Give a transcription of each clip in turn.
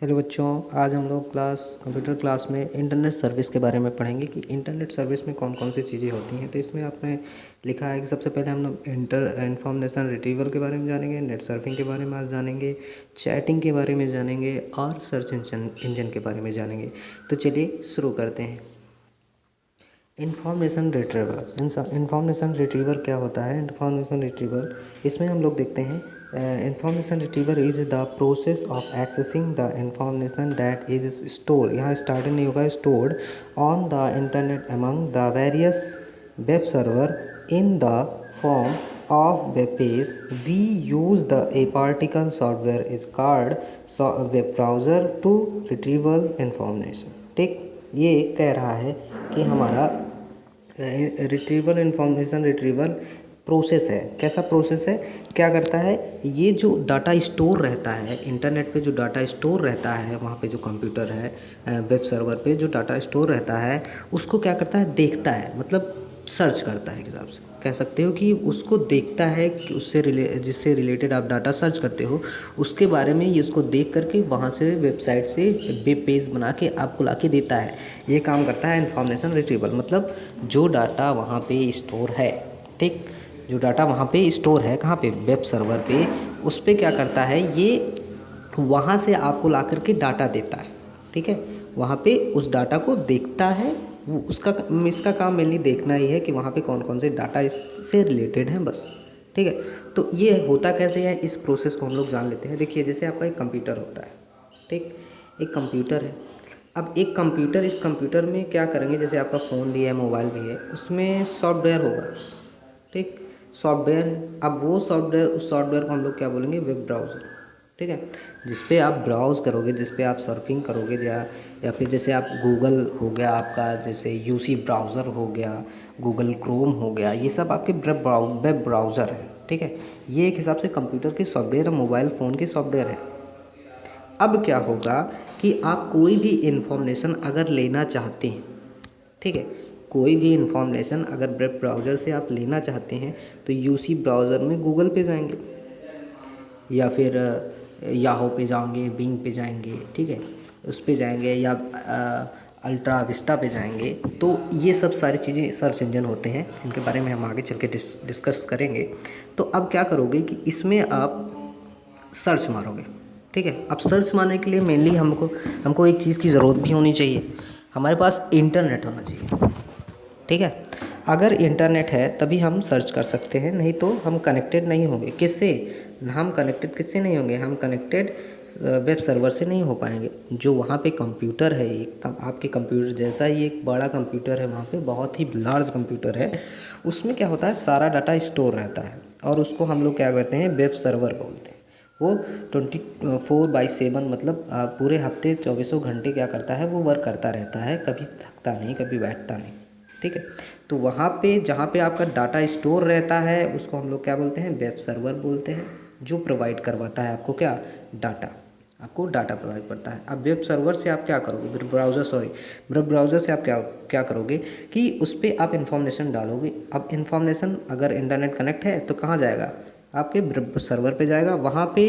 Hello बच्चों, आज हम लोग कंप्यूटर क्लास में इंटरनेट सर्विस के बारे में पढ़ेंगे कि इंटरनेट सर्विस में कौन कौन सी चीज़ें होती हैं। तो इसमें आपने लिखा है कि सबसे पहले हम लोग इंफॉर्मेशन रिट्रीवल के बारे में जानेंगे, नेट सर्फिंग के बारे में आज जानेंगे, चैटिंग के बारे में जानेंगे और सर्च इंजन के बारे में जानेंगे। तो चलिए शुरू करते हैं। इंफॉर्मेशन रिट्रीवर क्या होता है? इंफॉर्मेशन रिट्रीवर, इसमें हम लोग देखते हैं information retriever is the process of accessing the information that is store, यहाँ स्टार्टिंग नहीं होगा, stored on the internet among the various web server in the form of web page. We use the a particle software is called web browser to retrieval information. ठीक, ये कह रहा है कि हमारा रिट्रीवल इंफॉर्मेशन रिट्रीवल प्रोसेस है। कैसा process है, क्या करता है? ये जो डाटा स्टोर रहता है इंटरनेट पे, जो डाटा स्टोर रहता है वहाँ पे, जो कंप्यूटर है वेब सर्वर पे जो डाटा स्टोर रहता है, उसको क्या करता है? देखता है, मतलब सर्च करता है। एक हिसाब से कह सकते हो कि उसको देखता है कि जिससे रिलेटेड आप डाटा सर्च करते हो उसके बारे में ये उसको देख करके वहाँ से वेबसाइट से वेब पेज बना के आपको ला के देता है। ये काम करता है इंफॉर्मेशन रिट्रीवल। मतलब जो डाटा वहाँ पे स्टोर है, ठीक, जो डाटा वहाँ पे स्टोर है, कहाँ पे? वेब सर्वर पे। उस पर क्या करता है ये? वहाँ से आपको ला करके डाटा देता है। ठीक है, वहाँ पे उस डाटा को देखता है। वो इसका काम मेनली देखना ही है कि वहाँ पे कौन कौन से डाटा इससे रिलेटेड हैं, बस। ठीक है, तो ये होता कैसे है, इस प्रोसेस को हम लोग जान लेते हैं। देखिए, जैसे आपका एक कंप्यूटर होता है, ठीक, एक कंप्यूटर है। अब एक कंप्यूटर, इस कंप्यूटर में क्या करेंगे, जैसे आपका फ़ोन भी है, मोबाइल भी है, उसमें सॉफ्टवेयर होगा, ठीक, सॉफ्टवेयर है। अब वो सॉफ्टवेयर, उस सॉफ्टवेयर को हम लोग क्या बोलेंगे? Web browser. ठीक है, जिस पे आप ब्राउज़ करोगे, जिस पे आप सर्फिंग करोगे, या फिर जैसे आप गूगल हो गया आपका, जैसे यूसी ब्राउज़र हो गया, गूगल क्रोम हो गया, ये सब आपके वेब ब्राउज़र है। ठीक है, ये एक हिसाब से कंप्यूटर के सॉफ्टवेयर, मोबाइल फ़ोन के सॉफ्टवेयर है। अब क्या होगा कि आप कोई भी इंफॉर्मेशन अगर लेना चाहते हैं, ठीक है, कोई भी इंफॉर्मेशन अगर वेब ब्राउज़र से आप लेना चाहते हैं तो यूसी ब्राउज़र में गूगल पे जाएंगे, या फिर याहू पे जाएंगे, बिंग पे जाएंगे, ठीक है, उस पे जाएंगे, या अल्ट्रा विस्टा पे जाएंगे। तो ये सब सारी चीज़ें सर्च इंजन होते हैं, इनके बारे में हम आगे चल के डिस्कस करेंगे। तो अब क्या करोगे कि इसमें आप सर्च मारोगे। ठीक है, अब सर्च मारने के लिए मेनली हमको एक चीज़ की ज़रूरत भी होनी चाहिए, हमारे पास इंटरनेट होना चाहिए। ठीक है, अगर इंटरनेट है तभी हम सर्च कर सकते हैं, नहीं तो हम कनेक्टेड नहीं होंगे। किससे? हम कनेक्टेड किससे नहीं होंगे? हम कनेक्टेड वेब सर्वर से नहीं हो पाएंगे। जो वहाँ पे कंप्यूटर है, एक आपके कंप्यूटर जैसा ही एक बड़ा कंप्यूटर है, वहाँ पे बहुत ही लार्ज कंप्यूटर है, उसमें क्या होता है, सारा डाटा स्टोर रहता है और उसको हम लोग क्या कहते हैं? वेब सर्वर बोलते हैं। वो 24/7, मतलब पूरे हफ्ते 24 घंटे क्या करता है, वो वर्क करता रहता है, कभी थकता नहीं, कभी बैठता नहीं। ठीक है, तो वहाँ पे जहाँ पे आपका डाटा स्टोर रहता है उसको हम लोग क्या बोलते हैं? वेब सर्वर बोलते हैं, जो प्रोवाइड करवाता है आपको क्या? डाटा, आपको डाटा प्रोवाइड करता है। अब वेब सर्वर से आप क्या करोगे? वेब ब्राउज़र से आप क्या क्या करोगे कि उस पर आप इंफॉर्मेशन डालोगे। अब इंफॉर्मेशन अगर इंटरनेट कनेक्ट है तो कहाँ जाएगा? आपके वेब सर्वर पे जाएगा। वहाँ पे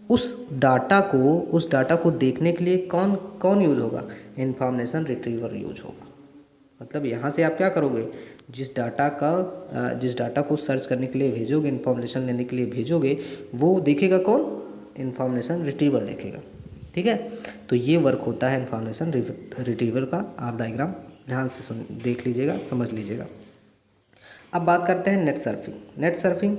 उस डाटा को देखने के लिए कौन कौन यूज़ होगा? इंफॉर्मेशन रिट्रीवर यूज होगा। मतलब यहाँ से आप क्या करोगे? जिस डाटा को सर्च करने के लिए भेजोगे, इन्फॉर्मेशन लेने के लिए भेजोगे, वो देखेगा कौन? इन्फॉर्मेशन रिट्रीवर देखेगा। ठीक है, तो ये वर्क होता है इन्फॉर्मेशन रिट्रीवर का। आप डायग्राम ध्यान से देख लीजिएगा, समझ लीजिएगा। अब बात करते हैं net surfing. Net surfing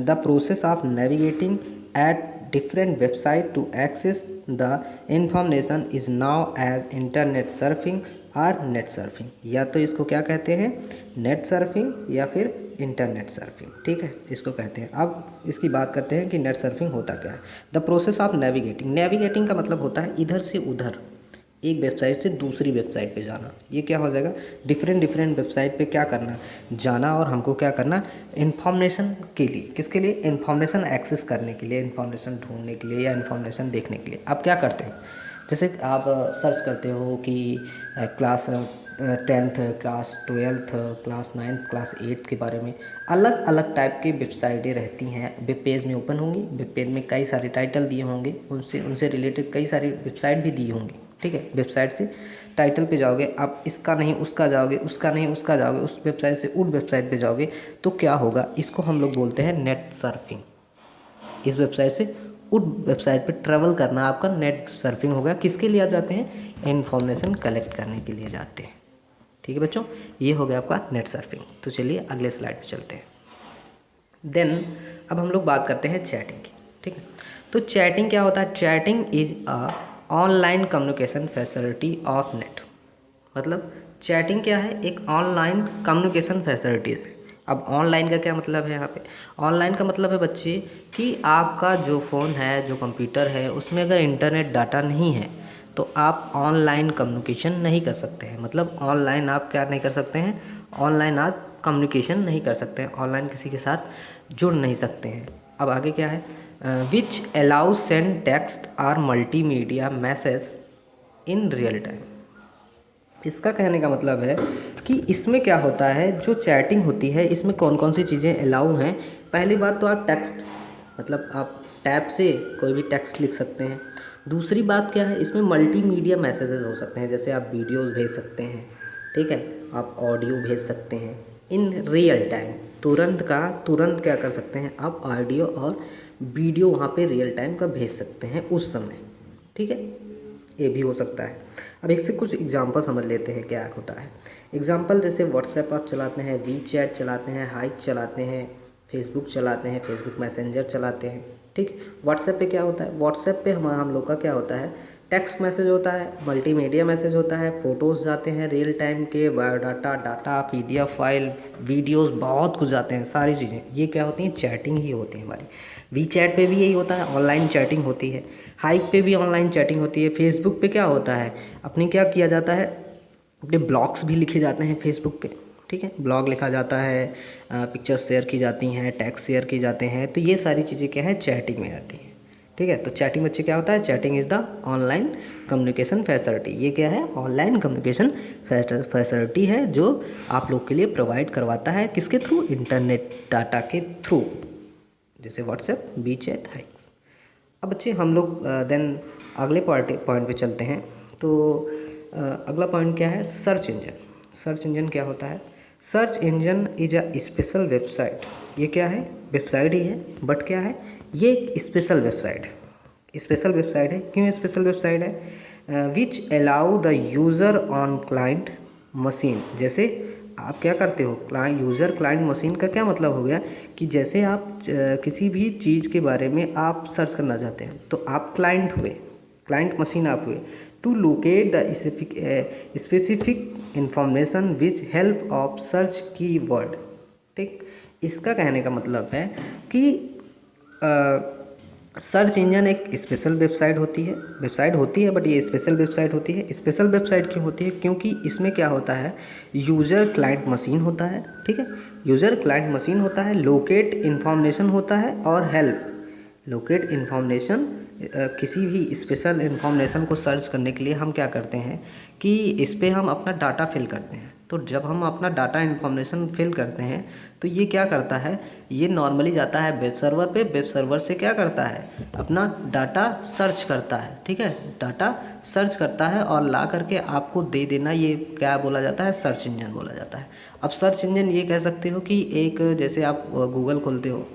the process of navigating at different website to access the information is now as internet surfing और नेट सर्फिंग। या तो इसको क्या कहते हैं? नेट सर्फिंग या फिर इंटरनेट सर्फिंग। ठीक है, इसको कहते हैं। अब इसकी बात करते हैं कि नेट सर्फिंग होता क्या है। The process of navigating, navigating का मतलब होता है इधर से उधर, एक वेबसाइट से दूसरी वेबसाइट पे जाना। ये क्या हो जाएगा? डिफरेंट वेबसाइट पे क्या करना? जाना, और हमको क्या करना? इन्फॉर्मेशन के लिए। किसके लिए? इन्फॉर्मेशन एक्सेस करने के लिए, इन्फॉर्मेशन ढूंढने के लिए, या इन्फॉर्मेशन देखने के लिए। आप क्या करते हैं? जैसे आप सर्च करते हो कि class 10th class 12th class 9th class 8th के बारे में अलग अलग टाइप की वेबसाइटें रहती हैं, वेब पेज में ओपन होंगी। वेब पेज में कई सारे टाइटल दिए होंगे, उनसे रिलेटेड कई सारी वेबसाइट भी दी होंगी। ठीक है, वेबसाइट से टाइटल पे जाओगे आप, इसका नहीं उसका जाओगे, उसका नहीं उसका जाओगे, उस वेबसाइट से उस वेबसाइट पे जाओगे तो क्या होगा, इसको हम लोग बोलते हैं नेट सर्फिंग। इस वेबसाइट से उस वेबसाइट पे ट्रैवल करना आपका नेट सर्फिंग होगा। किसके लिए आप जाते हैं, इन्फॉर्मेशन कलेक्ट करने के लिए जाते हैं। ठीक है बच्चों, ये हो गया आपका नेट सर्फिंग। तो चलिए अगले स्लाइड पे चलते हैं। देन अब हम लोग बात करते हैं चैटिंग की। ठीक है, तो चैटिंग क्या होता है, chatting is a online communication facility of net. मतलब चैटिंग क्या है, एक ऑनलाइन कम्युनिकेशन फैसिलिटी है। अब ऑनलाइन का क्या मतलब है, यहाँ पे ऑनलाइन का मतलब है बच्चे कि आपका जो फ़ोन है, जो कंप्यूटर है, उसमें अगर इंटरनेट डाटा नहीं है तो आप ऑनलाइन कम्युनिकेशन नहीं कर सकते हैं। मतलब ऑनलाइन आप क्या नहीं कर सकते हैं, ऑनलाइन आप कम्युनिकेशन नहीं कर सकते हैं, ऑनलाइन किसी के साथ जुड़ नहीं सकते हैं। अब आगे क्या है, which allow send text or multimedia message in real time. इसका कहने का मतलब है कि इसमें क्या होता है, जो चैटिंग होती है इसमें कौन कौन सी चीज़ें अलाउ हैं। पहली बात तो आप टेक्स्ट, मतलब आप टैब से कोई भी टेक्स्ट लिख सकते हैं। दूसरी बात क्या है, इसमें मल्टीमीडिया मैसेजेस हो सकते हैं, जैसे आप वीडियोस भेज सकते हैं। ठीक है, आप ऑडियो भेज सकते हैं इन रियल टाइम, तुरंत का तुरंत क्या कर सकते हैं आप, ऑडियो और वीडियो वहाँ पे रियल टाइम का भेज सकते हैं उस समय। ठीक है, ये भी हो सकता है। अब एक से कुछ एग्जांपल समझ लेते हैं क्या होता है। एग्जांपल जैसे व्हाट्सएप आप चलाते हैं, वी चैट चलाते हैं, हाइक चलाते हैं, फेसबुक चलाते हैं, फेसबुक मैसेंजर चलाते हैं। ठीक, व्हाट्सएप पे क्या होता है, व्हाट्सएप पे हम लोग का क्या होता है, टेक्स्ट मैसेज होता है, मल्टीमीडिया मैसेज होता है, फ़ोटोज़ जाते हैं रियल टाइम के, biodata, data, PDF file, videos, बहुत कुछ जाते हैं, सारी चीज़ें ये क्या होती हैं, चैटिंग ही होती है हमारी। वी चैट पे भी यही होता है, ऑनलाइन चैटिंग होती है। हाइक पे भी ऑनलाइन चैटिंग होती है। फेसबुक पे क्या होता है, अपनी क्या किया जाता है, अपने ब्लॉग्स भी लिखे जाते हैं फेसबुक पे। ठीक है, ब्लॉग लिखा जाता है, पिक्चर्स शेयर की जाती हैं, टैग्स शेयर की जाते हैं, तो ये सारी चीज़ें क्या है, चैटिंग में आती हैं। ठीक है, तो चैटिंग बच्चे क्या होता है, chatting is the online communication facility. ये क्या है, ऑनलाइन कम्युनिकेशन फैसिलिटी है जो आप लोग के लिए प्रोवाइड करवाता है, किसके थ्रू, इंटरनेट डाटा के थ्रू, जैसे व्हाट्सएप, वी चैट, हाइक्स। अब बच्चे हम लोग देन अगले पॉइंट पे चलते हैं। तो अगला पॉइंट क्या है, सर्च इंजन। सर्च इंजन क्या होता है, search engine is a special website. ये क्या है, वेबसाइट ही है, बट क्या है, ये एक स्पेशल वेबसाइट है। स्पेशल वेबसाइट है, क्यों स्पेशल वेबसाइट है, which allow the user on client machine. जैसे आप क्या करते हो, क्लाइंट यूज़र क्लाइंट मशीन का क्या मतलब हो गया कि जैसे आप किसी भी चीज़ के बारे में आप सर्च करना चाहते हैं तो आप क्लाइंट हुए, क्लाइंट मशीन आप हुए, to locate the specific information which help of search keyword. ठीक, इसका कहने का मतलब है कि सर्च इंजन एक स्पेशल वेबसाइट होती है, बट ये स्पेशल वेबसाइट होती है। स्पेशल वेबसाइट क्यों होती है, क्योंकि इसमें क्या होता है, यूज़र क्लाइंट मशीन होता है। ठीक है, यूज़र क्लाइंट मशीन होता है, लोकेट इन्फॉर्मेशन होता है, और हेल्प। लोकेट इन्फॉर्मेशन, किसी भी स्पेशल इन्फॉर्मेशन को सर्च करने के लिए हम क्या करते हैं कि इस पर हम अपना डाटा फिल करते हैं। तो जब हम अपना डाटा इन्फॉर्मेशन फिल करते हैं तो ये क्या करता है, ये नॉर्मली जाता है वेब सर्वर पे, वेब सर्वर से क्या करता है, अपना डाटा सर्च करता है। ठीक है, डाटा सर्च करता है और ला करके आपको दे देना, ये क्या बोला जाता है, सर्च इंजन बोला जाता है। अब सर्च इंजन ये कह सकते हो कि एक, जैसे आप गूगल खोलते हो,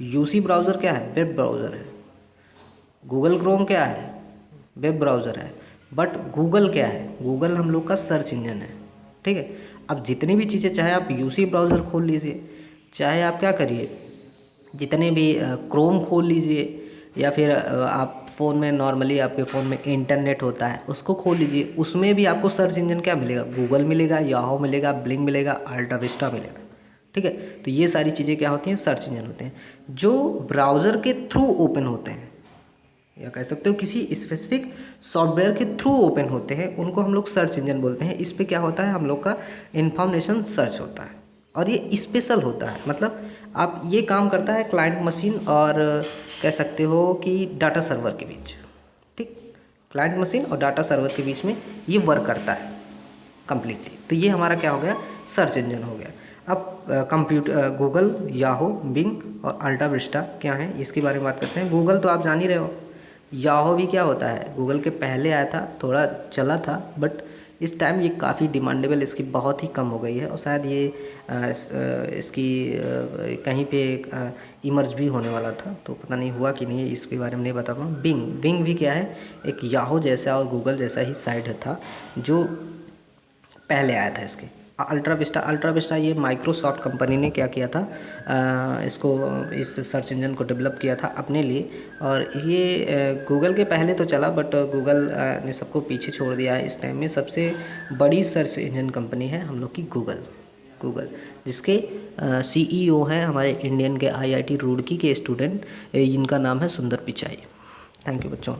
यूसी ब्राउज़र क्या है, वेब ब्राउज़र है। गूगल क्रोम क्या है, वेब ब्राउज़र है। बट गूगल क्या है, गूगल हम लोग का सर्च इंजन है। ठीक है, अब जितनी भी चीज़ें, चाहे आप यूसी ब्राउज़र खोल लीजिए, चाहे आप क्या करिए, जितने भी क्रोम खोल लीजिए, या फिर आप फ़ोन में नॉर्मली आपके फ़ोन में इंटरनेट होता है उसको खोल लीजिए, उसमें भी आपको सर्च इंजन क्या मिलेगा, गूगल मिलेगा, याहू मिलेगा, ब्लिंग मिलेगा, अल्टा विस्टा मिलेगा। ठीक है, तो ये सारी चीज़ें क्या होती हैं, सर्च इंजन होते हैं, जो ब्राउज़र के थ्रू ओपन होते हैं, या कह सकते हो किसी स्पेसिफिक सॉफ्टवेयर के थ्रू ओपन होते हैं, उनको हम लोग सर्च इंजन बोलते हैं। इस पे क्या होता है, हम लोग का इन्फॉर्मेशन सर्च होता है, और ये स्पेशल होता है। मतलब आप, ये काम करता है क्लाइंट मशीन और कह सकते हो कि डाटा सर्वर के बीच। ठीक, क्लाइंट मशीन और डाटा सर्वर के बीच में ये वर्क करता है। कम्प्लीटली। तो ये हमारा क्या हो गया, सर्च इंजन हो गया। अब गूगल, याहू, बिंग और अल्टा विस्टा क्या है इसके बारे में बात करते हैं। गूगल तो आप जान ही रहे हो। याहू भी क्या होता है, गूगल के पहले आया था, थोड़ा चला था, बट इस टाइम ये काफ़ी डिमांडेबल इसकी बहुत ही कम हो गई है और शायद ये इसकी कहीं पे इमर्ज भी होने वाला था, तो पता नहीं हुआ कि नहीं, इसके बारे में नहीं बता पाऊँ। बिंग भी क्या है, एक याहू जैसा और गूगल जैसा ही साइट था जो पहले आया था इसके। अल्ट्रा विस्टा ये माइक्रोसॉफ्ट कंपनी ने क्या किया था, इसको, इस सर्च इंजन को डेवलप किया था अपने लिए। और ये गूगल के पहले तो चला, बट गूगल ने सबको पीछे छोड़ दिया है। इस टाइम में सबसे बड़ी सर्च इंजन कंपनी है हम लोग की गूगल, जिसके सीईओ हैं हमारे इंडियन के आईआईटी रुड़की के स्टूडेंट, जिनका नाम है सुंदर पिचाई। थैंक यू बच्चों।